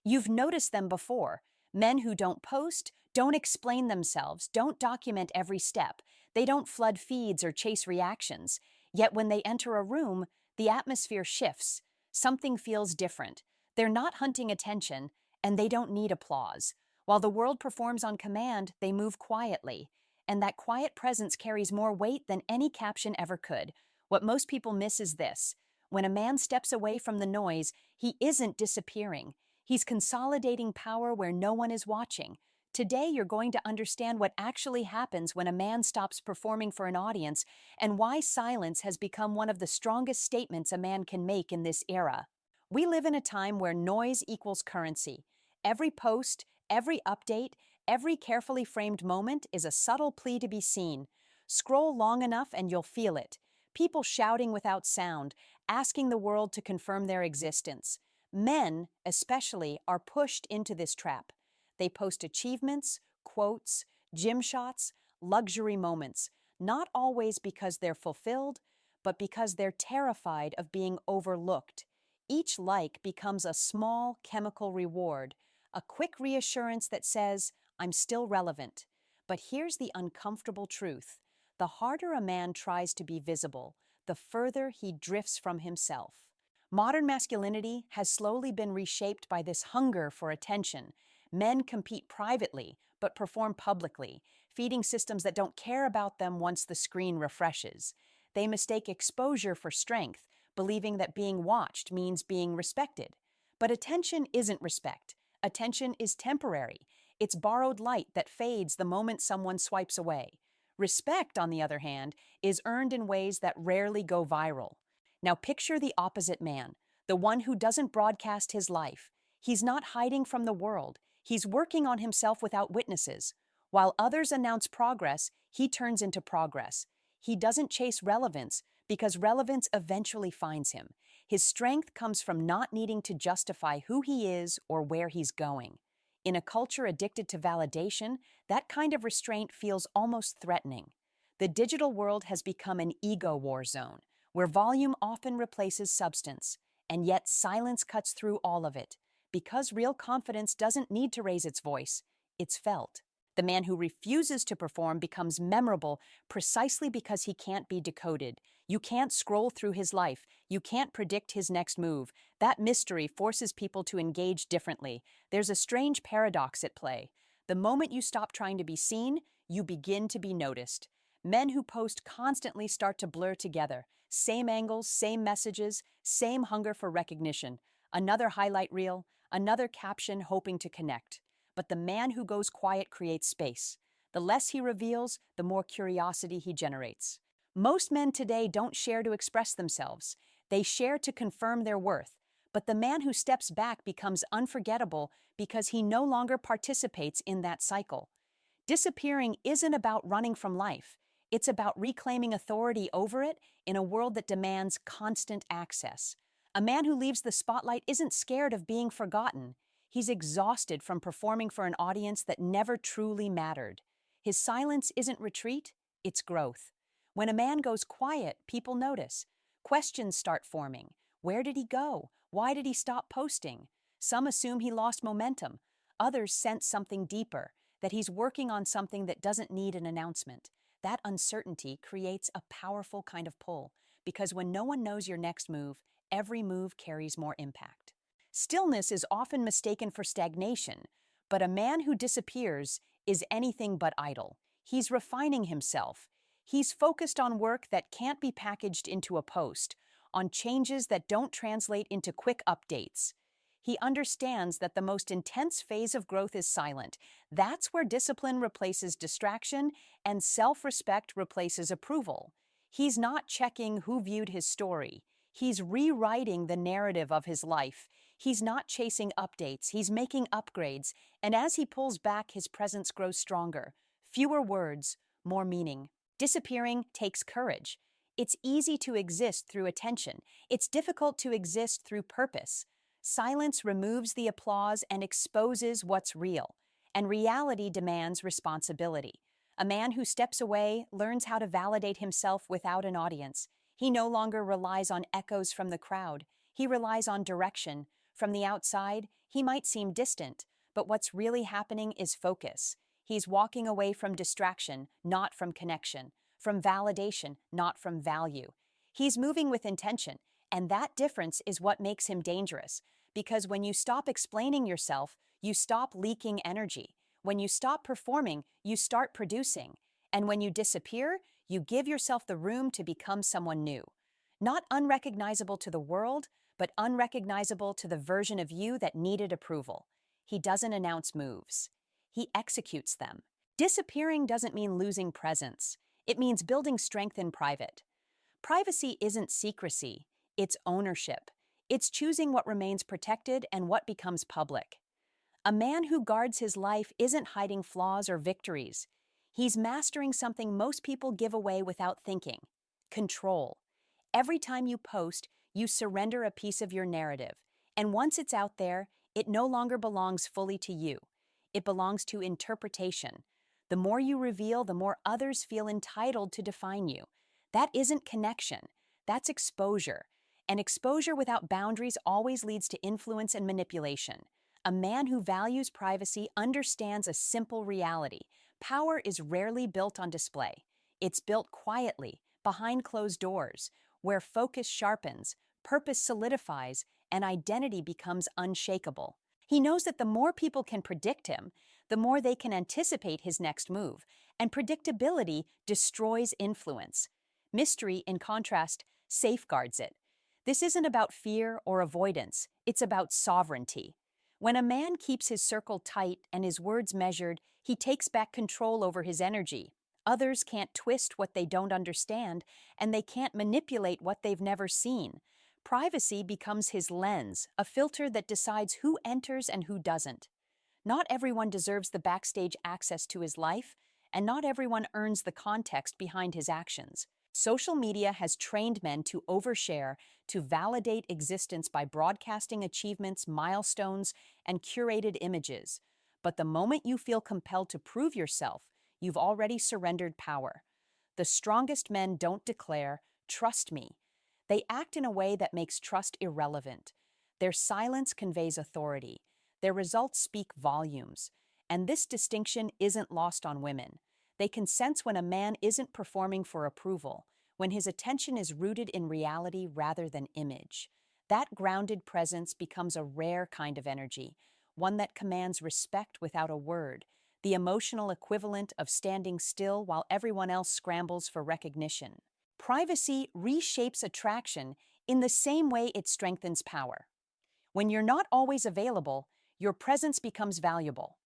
You've noticed them before. Men who don't post, don't explain themselves, don't document every step. They don't flood feeds or chase reactions. Yet when they enter a room, the atmosphere shifts. Something feels different. They're not hunting attention, and they don't need applause. While the world performs on command, they move quietly. And that quiet presence carries more weight than any caption ever could. What most people miss is this. When a man steps away from the noise, he isn't disappearing. He's consolidating power where no one is watching. Today, you're going to understand what actually happens when a man stops performing for an audience and why silence has become one of the strongest statements a man can make in this era. We live in a time where noise equals currency. Every post, every update, every carefully framed moment is a subtle plea to be seen. Scroll long enough and you'll feel it. People shouting without sound, asking the world to confirm their existence. Men, especially, are pushed into this trap. They post achievements, quotes, gym shots, luxury moments, not always because they're fulfilled, but because they're terrified of being overlooked. Each like becomes a small chemical reward, a quick reassurance that says, I'm still relevant. But here's the uncomfortable truth. The harder a man tries to be visible, the further he drifts from himself. Modern masculinity has slowly been reshaped by this hunger for attention. Men compete privately, but perform publicly, feeding systems that don't care about them once the screen refreshes. They mistake exposure for strength, believing that being watched means being respected. But attention isn't respect. Attention is temporary. It's borrowed light that fades the moment someone swipes away. Respect, on the other hand, is earned in ways that rarely go viral. Now picture the opposite man, the one who doesn't broadcast his life. He's not hiding from the world. He's working on himself without witnesses. While others announce progress, he turns into progress. He doesn't chase relevance because relevance eventually finds him. His strength comes from not needing to justify who he is or where he's going. In a culture addicted to validation, that kind of restraint feels almost threatening. The digital world has become an ego war zone, where volume often replaces substance, and yet silence cuts through all of it. Because real confidence doesn't need to raise its voice, it's felt. The man who refuses to perform becomes memorable precisely because he can't be decoded. You can't scroll through his life. You can't predict his next move. That mystery forces people to engage differently. There's a strange paradox at play. The moment you stop trying to be seen, you begin to be noticed. Men who post constantly start to blur together. Same angles, same messages, same hunger for recognition. Another highlight reel, another caption hoping to connect. But the man who goes quiet creates space. The less he reveals, the more curiosity he generates. Most men today don't share to express themselves. They share to confirm their worth. But the man who steps back becomes unforgettable because he no longer participates in that cycle. Disappearing isn't about running from life. It's about reclaiming authority over it in a world that demands constant access. A man who leaves the spotlight isn't scared of being forgotten. He's exhausted from performing for an audience that never truly mattered. His silence isn't retreat, it's growth. When a man goes quiet, people notice. Questions start forming. Where did he go? Why did he stop posting? Some assume he lost momentum. Others sense something deeper, that he's working on something that doesn't need an announcement. That uncertainty creates a powerful kind of pull, because when no one knows your next move, every move carries more impact. Stillness is often mistaken for stagnation, but a man who disappears is anything but idle. He's refining himself. He's focused on work that can't be packaged into a post, on changes that don't translate into quick updates. He understands that the most intense phase of growth is silent. That's where discipline replaces distraction and self-respect replaces approval. He's not checking who viewed his story. He's rewriting the narrative of his life. He's not chasing updates, he's making upgrades, and as he pulls back, his presence grows stronger. Fewer words, more meaning. Disappearing takes courage. It's easy to exist through attention. It's difficult to exist through purpose. Silence removes the applause and exposes what's real, and reality demands responsibility. A man who steps away learns how to validate himself without an audience. He no longer relies on echoes from the crowd. He relies on direction, From the outside, he might seem distant, but what's really happening is focus. He's walking away from distraction, not from connection, from validation, not from value. He's moving with intention, and that difference is what makes him dangerous. Because when you stop explaining yourself, you stop leaking energy. When you stop performing, you start producing. And when you disappear, you give yourself the room to become someone new. Not unrecognizable to the world, but unrecognizable to the version of you that needed approval. He doesn't announce moves. He executes them. Disappearing doesn't mean losing presence. It means building strength in private. Privacy isn't secrecy, it's ownership. It's choosing what remains protected and what becomes public. A man who guards his life isn't hiding flaws or victories. He's mastering something most people give away without thinking: control. Every time you post, you surrender a piece of your narrative. And once it's out there, it no longer belongs fully to you. It belongs to interpretation. The more you reveal, the more others feel entitled to define you. That isn't connection. That's exposure. And exposure without boundaries always leads to influence and manipulation. A man who values privacy understands a simple reality. Power is rarely built on display. It's built quietly, behind closed doors, where focus sharpens, purpose solidifies, and identity becomes unshakable. He knows that the more people can predict him, the more they can anticipate his next move, and predictability destroys influence. Mystery, in contrast, safeguards it. This isn't about fear or avoidance, it's about sovereignty. When a man keeps his circle tight and his words measured, he takes back control over his energy. Others can't twist what they don't understand, and they can't manipulate what they've never seen. Privacy becomes his lens, a filter that decides who enters and who doesn't. Not everyone deserves the backstage access to his life, and not everyone earns the context behind his actions. Social media has trained men to overshare, to validate existence by broadcasting achievements, milestones, and curated images. But the moment you feel compelled to prove yourself, you've already surrendered power. The strongest men don't declare, "Trust me." They act in a way that makes trust irrelevant. Their silence conveys authority. Their results speak volumes. And this distinction isn't lost on women. They can sense when a man isn't performing for approval, when his attention is rooted in reality rather than image. That grounded presence becomes a rare kind of energy, one that commands respect without a word, the emotional equivalent of standing still while everyone else scrambles for recognition. Privacy reshapes attraction in the same way it strengthens power. When you're not always available, your presence becomes valuable.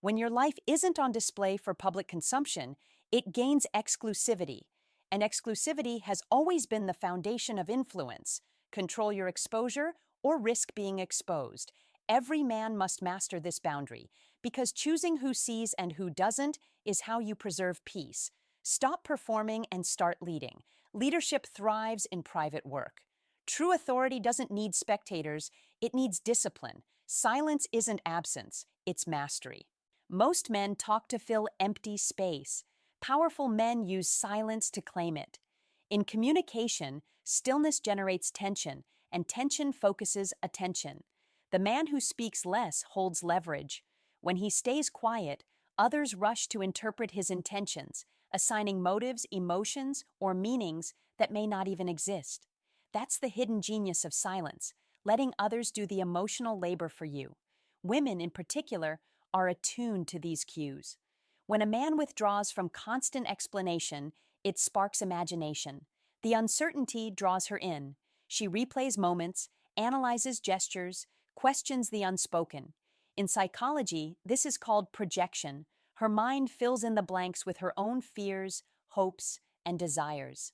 When your life isn't on display for public consumption, it gains exclusivity. And exclusivity has always been the foundation of influence. Control your exposure or risk being exposed. Every man must master this boundary, because choosing who sees and who doesn't is how you preserve peace. Stop performing and start leading. Leadership thrives in private work. True authority doesn't need spectators, it needs discipline. Silence isn't absence, it's mastery. Most men talk to fill empty space. Powerful men use silence to claim it. In communication, stillness generates tension, and tension focuses attention. The man who speaks less holds leverage. When he stays quiet, others rush to interpret his intentions, assigning motives, emotions, or meanings that may not even exist. That's the hidden genius of silence, letting others do the emotional labor for you. Women, in particular, are attuned to these cues. When a man withdraws from constant explanation, it sparks imagination. The uncertainty draws her in. She replays moments, analyzes gestures, questions the unspoken. In psychology, this is called projection. Her mind fills in the blanks with her own fears, hopes, and desires.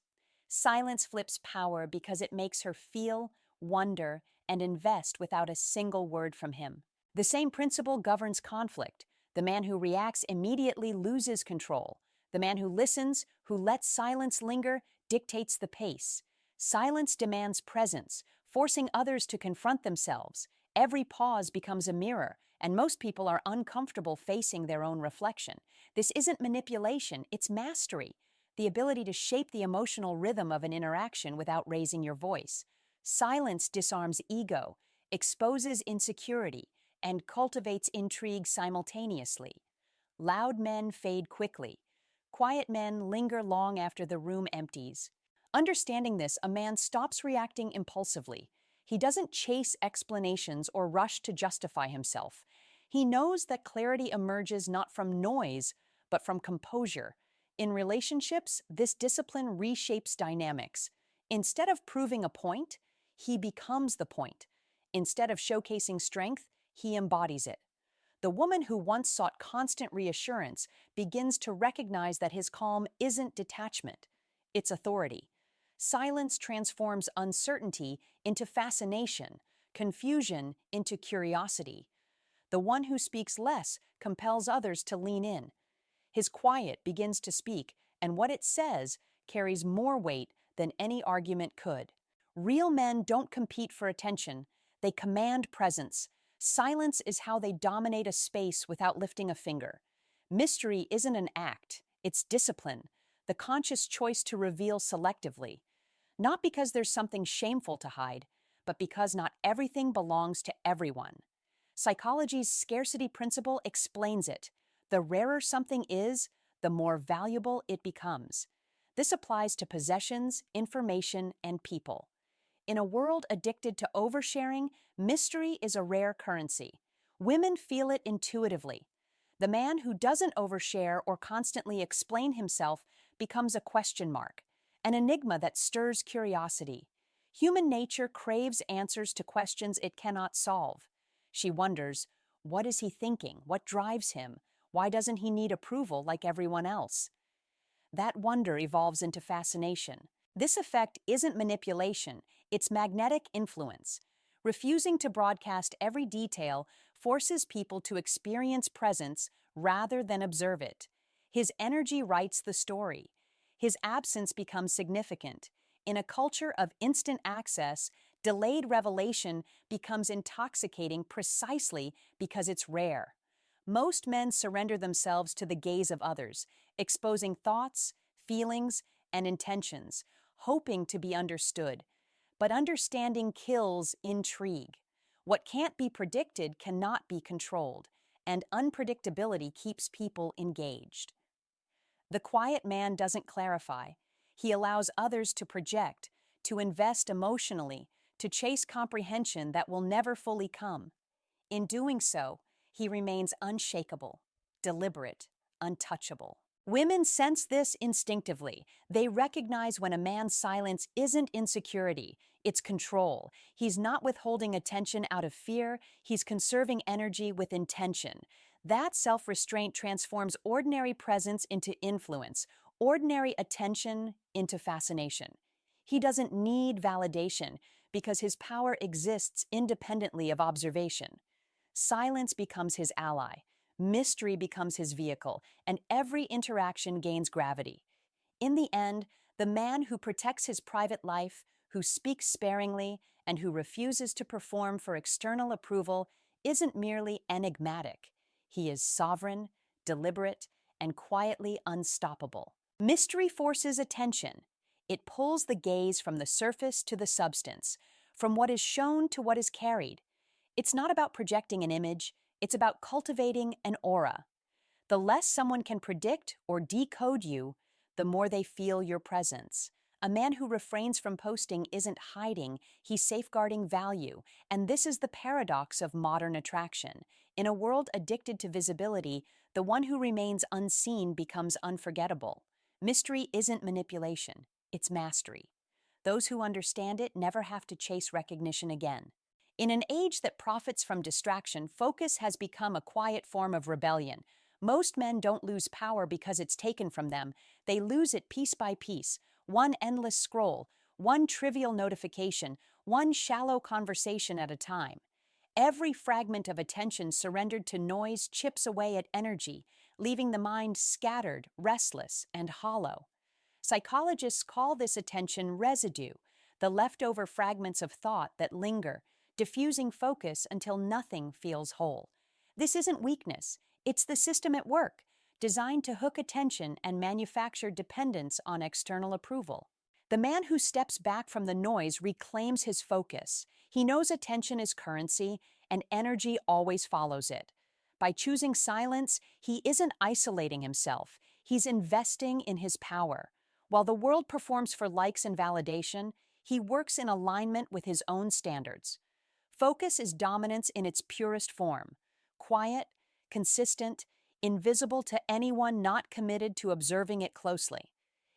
Silence flips power because it makes her feel, wonder, and invest without a single word from him. The same principle governs conflict. The man who reacts immediately loses control. The man who listens, who lets silence linger, dictates the pace. Silence demands presence, forcing others to confront themselves. Every pause becomes a mirror, and most people are uncomfortable facing their own reflection. This isn't manipulation, it's mastery, the ability to shape the emotional rhythm of an interaction without raising your voice. Silence disarms ego. exposes insecurity, and cultivates intrigue simultaneously. Loud men fade quickly. Quiet men linger long after the room empties. Understanding this, a man stops reacting impulsively. He doesn't chase explanations or rush to justify himself. He knows that clarity emerges not from noise, but from composure. In relationships, this discipline reshapes dynamics. Instead of proving a point, he becomes the point. Instead of showcasing strength, he embodies it. The woman who once sought constant reassurance begins to recognize that his calm isn't detachment, it's authority. Silence transforms uncertainty into fascination, confusion into curiosity. The one who speaks less compels others to lean in. His quiet begins to speak, and what it says carries more weight than any argument could. Real men don't compete for attention, they command presence. Silence is how they dominate a space without lifting a finger. Mystery isn't an act, it's discipline, the conscious choice to reveal selectively. Not because there's something shameful to hide, but because not everything belongs to everyone. Psychology's scarcity principle explains it. The rarer something is, the more valuable it becomes. This applies to possessions, information, and people. In a world addicted to oversharing, mystery is a rare currency. Women feel it intuitively. The man who doesn't overshare or constantly explain himself becomes a question mark, an enigma that stirs curiosity. Human nature craves answers to questions it cannot solve. She wonders, what is he thinking? What drives him? Why doesn't he need approval like everyone else? That wonder evolves into fascination. This effect isn't manipulation, it's magnetic influence. Refusing to broadcast every detail forces people to experience presence rather than observe it. His energy writes the story. His absence becomes significant. In a culture of instant access, delayed revelation becomes intoxicating precisely because it's rare. Most men surrender themselves to the gaze of others, exposing thoughts, feelings, and intentions, hoping to be understood. But understanding kills intrigue. What can't be predicted cannot be controlled, and unpredictability keeps people engaged. The quiet man doesn't clarify. He allows others to project, to invest emotionally, to chase comprehension that will never fully come. In doing so, he remains unshakable, deliberate, untouchable. Women sense this instinctively. They recognize when a man's silence isn't insecurity, it's control. He's not withholding attention out of fear, he's conserving energy with intention. That self-restraint transforms ordinary presence into influence, ordinary attention into fascination. He doesn't need validation because his power exists independently of observation. Silence becomes his ally, mystery becomes his vehicle, and every interaction gains gravity. In the end, the man who protects his private life, who speaks sparingly, and who refuses to perform for external approval isn't merely enigmatic. He is sovereign, deliberate, and quietly unstoppable. Mystery forces attention. It pulls the gaze from the surface to the substance, from what is shown to what is carried. It's not about projecting an image, it's about cultivating an aura. The less someone can predict or decode you, the more they feel your presence. A man who refrains from posting isn't hiding, he's safeguarding value. And this is the paradox of modern attraction. In a world addicted to visibility, the one who remains unseen becomes unforgettable. Mystery isn't manipulation, it's mastery. Those who understand it never have to chase recognition again. In an age that profits from distraction, focus has become a quiet form of rebellion. Most men don't lose power because it's taken from them. They lose it piece by piece. One endless scroll, one trivial notification, one shallow conversation at a time. Every fragment of attention surrendered to noise chips away at energy, leaving the mind scattered, restless, and hollow. Psychologists call this attention residue, the leftover fragments of thought that linger, diffusing focus until nothing feels whole. This isn't weakness, it's the system at work, designed to hook attention and manufacture dependence on external approval. The man who steps back from the noise reclaims his focus. He knows attention is currency, and energy always follows it. By choosing silence, he isn't isolating himself, he's investing in his power. While the world performs for likes and validation, he works in alignment with his own standards. Focus is dominance in its purest form, quiet, consistent, invisible to anyone not committed to observing it closely.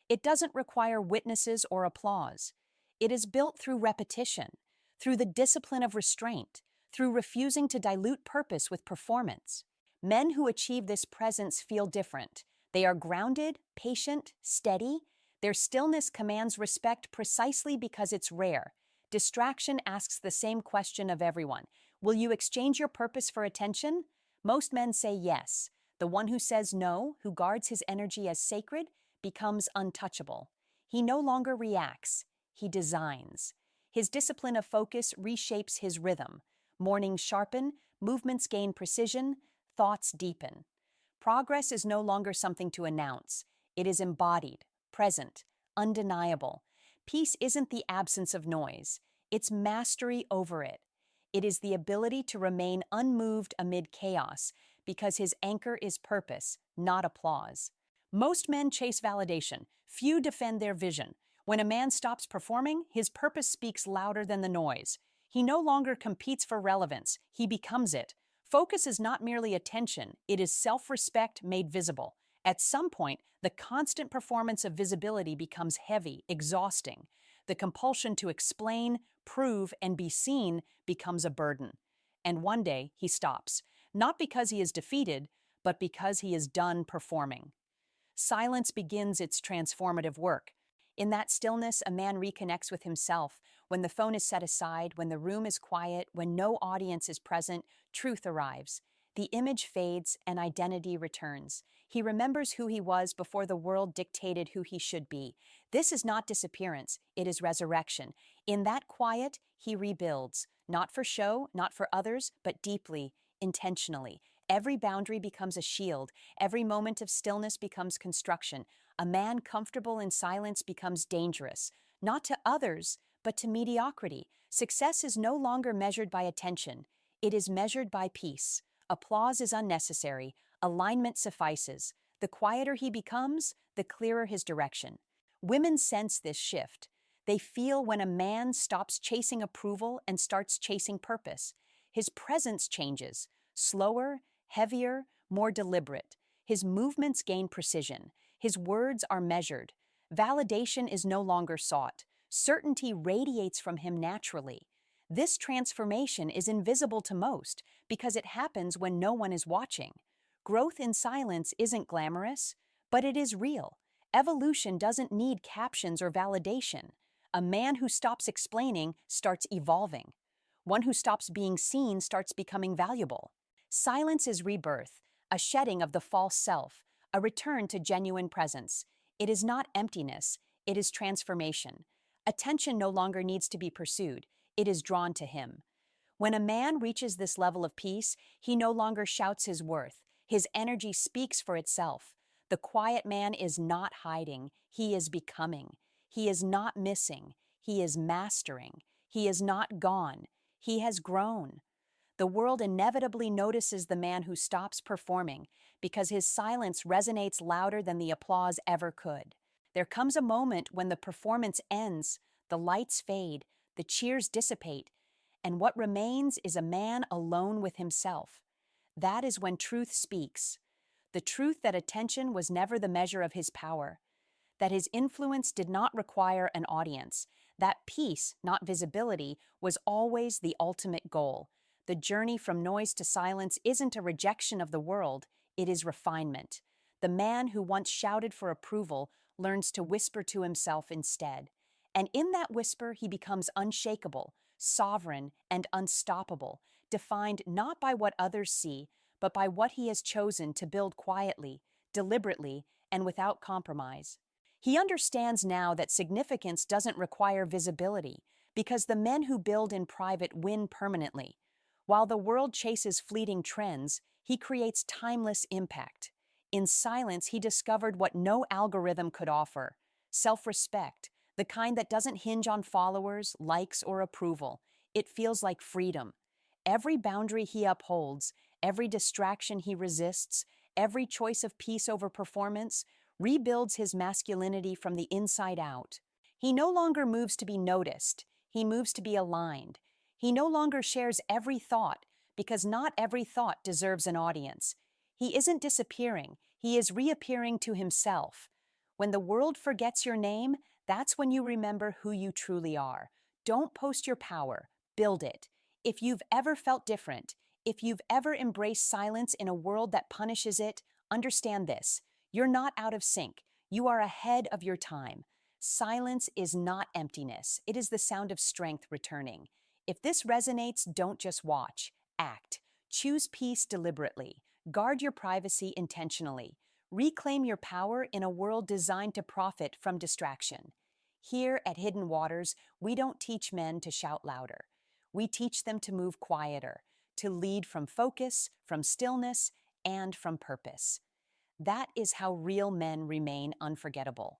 It doesn't require witnesses or applause. It is built through repetition, through the discipline of restraint, through refusing to dilute purpose with performance. Men who achieve this presence feel different. They are grounded, patient, steady. Their stillness commands respect precisely because it's rare. Distraction asks the same question of everyone. Will you exchange your purpose for attention? Most men say yes. The one who says no, who guards his energy as sacred, becomes untouchable. He no longer reacts, he designs. His discipline of focus reshapes his rhythm. Mornings sharpen, movements gain precision, thoughts deepen. Progress is no longer something to announce. It is embodied, present, undeniable. Peace isn't the absence of noise, it's mastery over it. It is the ability to remain unmoved amid chaos because his anchor is purpose, not applause. Most men chase validation. Few defend their vision. When a man stops performing, his purpose speaks louder than the noise. He no longer competes for relevance. He becomes it. Focus is not merely attention. It is self-respect made visible. At some point, the constant performance of visibility becomes heavy, exhausting. The compulsion to explain, prove, and be seen becomes a burden. And one day, he stops. Not because he is defeated, but because he is done performing. Silence begins its transformative work. In that stillness, a man reconnects with himself. When the phone is set aside, when the room is quiet, when no audience is present, truth arrives. The image fades and identity returns. He remembers who he was before the world dictated who he should be. This is not disappearance, it is resurrection. In that quiet, he rebuilds. Not for show, not for others, but deeply, intentionally. Every boundary becomes a shield. Every moment of stillness becomes construction. A man comfortable in silence becomes dangerous, not to others, but to mediocrity. Success is no longer measured by attention. It is measured by peace. Applause is unnecessary. Alignment suffices. The quieter he becomes, the clearer his direction. Women sense this shift. They feel when a man stops chasing approval and starts chasing purpose. His presence changes, slower, heavier, more deliberate. His movements gain precision. His words are measured. Validation is no longer sought. Certainty radiates from him naturally. This transformation is invisible to most because it happens when no one is watching. Growth in silence isn't glamorous, but it is real. Evolution doesn't need captions or validation. A man who stops explaining starts evolving. One who stops being seen starts becoming valuable. Silence is rebirth, a shedding of the false self, a return to genuine presence. It is not emptiness, it is transformation. Attention no longer needs to be pursued, it is drawn to him. When a man reaches this level of peace, he no longer shouts his worth. His energy speaks for itself. The quiet man is not hiding, he is becoming. He is not missing, he is mastering. He is not gone, he has grown. The world inevitably notices the man who stops performing because his silence resonates louder than the applause ever could. There comes a moment when the performance ends, the lights fade, the cheers dissipate, and what remains is a man alone with himself. That is when truth speaks. The truth that attention was never the measure of his power, that his influence did not require an audience, that peace, not visibility, was always the ultimate goal. The journey from noise to silence isn't a rejection of the world, it is refinement. The man who once shouted for approval learns to whisper to himself instead. And in that whisper, he becomes unshakable, sovereign, and unstoppable, defined not by what others see, but by what he has chosen to build quietly, deliberately, and without compromise. He understands now that significance doesn't require visibility, because the men who build in private win permanently. While the world chases fleeting trends, he creates timeless impact. In silence, he discovered what no algorithm could offer: self-respect, the kind that doesn't hinge on followers, likes, or approval. It feels like freedom. Every boundary he upholds, every distraction he resists, every choice of peace over performance rebuilds his masculinity from the inside out. He no longer moves to be noticed, he moves to be aligned. He no longer shares every thought, because not every thought deserves an audience. He isn't disappearing, he is reappearing to himself. When the world forgets your name, that's when you remember who you truly are. Don't post your power, build it. If you've ever felt different, if you've ever embraced silence in a world that punishes it, understand this. You're not out of sync. You are ahead of your time. Silence is not emptiness. It is the sound of strength returning. If this resonates, don't just watch. Act. Choose peace deliberately. Guard your privacy intentionally. Reclaim your power in a world designed to profit from distraction. Here at Hidden Waters, we don't teach men to shout louder. We teach them to move quieter, to lead from focus, from stillness, and from purpose. That is how real men remain unforgettable.